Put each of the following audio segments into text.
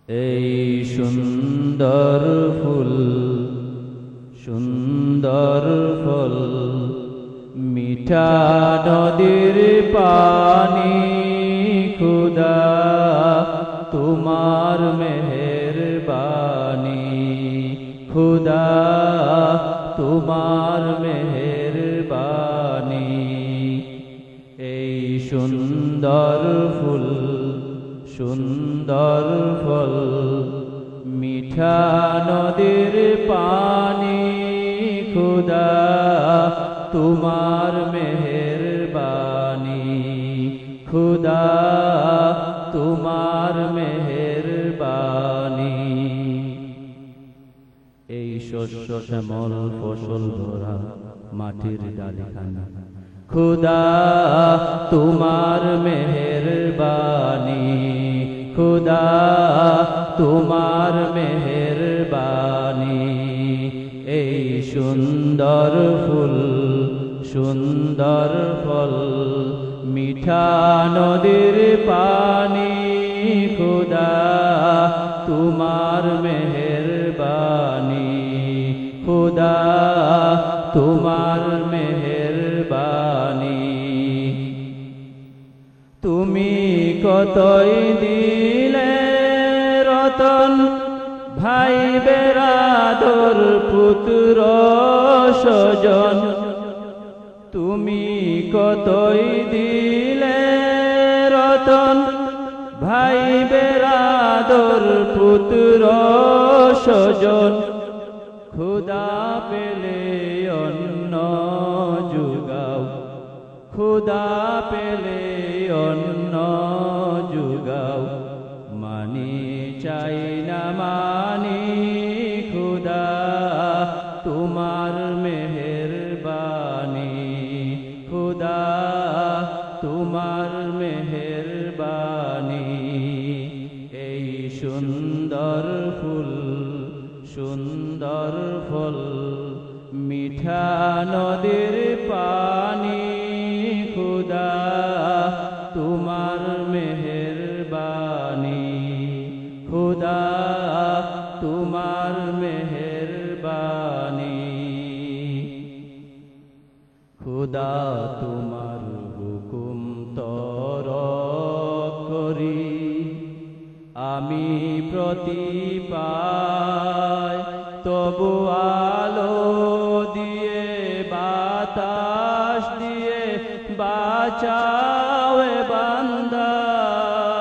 এই সুন্দর ফুল সুন্দর ফল মিঠা নদীর পানি খুদা তোমার মেহেরবানি খুদা তোমার মেহেরবানি এই সুন্দর ফুল সুন্দর ফল মিঠা নদীর পানি খুদা তোমার মেহেরবানি খুদা তোমার মেহেরবানি এই শস্য শ্যামল ফসল ভরা মাটির ডালিখানা খুদা তোমার মেহেরবানি খুদা তোমার মেহেরবানি এই সুন্দর ফুল সুন্দর ফল মিঠা নদীর পানি খুদা তোমার মেহেরবানি খুদা তোমার মেহেরবানি তুমি কতই দিলে রতন ভাই বেরাদর পুত্র স্বজন তুমি কতই দিলে রতন ভাই বেরাদর পুত্র স্বজন খুদা পেলে অন্ন যুগাও খুদা পেলে অন্ন যুগাও মানি চাই না মানি খুদা তোমার মেহেরবানি খুদা তোমার মেহেরবানি এই সুন্দর ফুল সুন্দর ফল মিঠা নদীর পানি খুদা তোমার মেহেরবানি খুদা তোমার মেহেরবানি খুদা তোমার হুকুম তরক করি আমি প্রতিপাই তবু আলো দিয়ে বাতাস দিয়ে বাঁচাও বান্দায়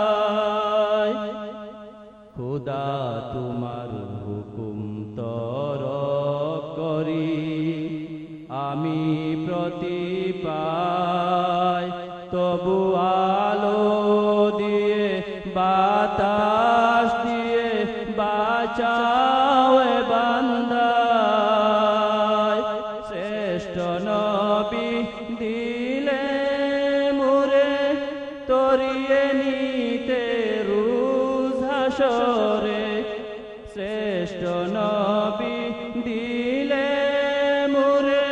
খুদা তোমার হুকুম তরক করি আমি প্রতিপাই তবু আলো দিয়ে বাতাস দিয়ে বাঁচাও বান্দায় শ্রেষ্ঠ নবী দিলে মুরে তরিয়ে নিতে রোজ হাসরে শ্রেষ্ঠ নবী দিলে মুরে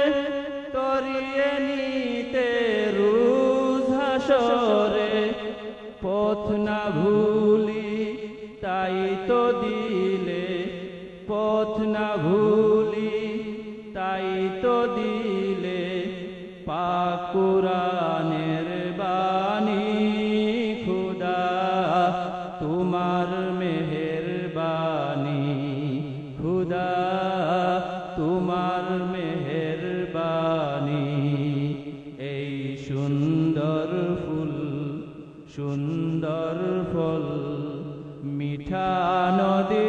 তরিয়ে নিতে রোজ হাসরে পথ না ভুলি তাই তো দিলে পথ না ভুলি তাই তো দিলে পাক কুরআনের বাণী খুদা তোমার মেহেরবানি খুদা তোমার মেহেরবানি এই সুন্দর ফুল সুন্দর ফল মিঠা নদী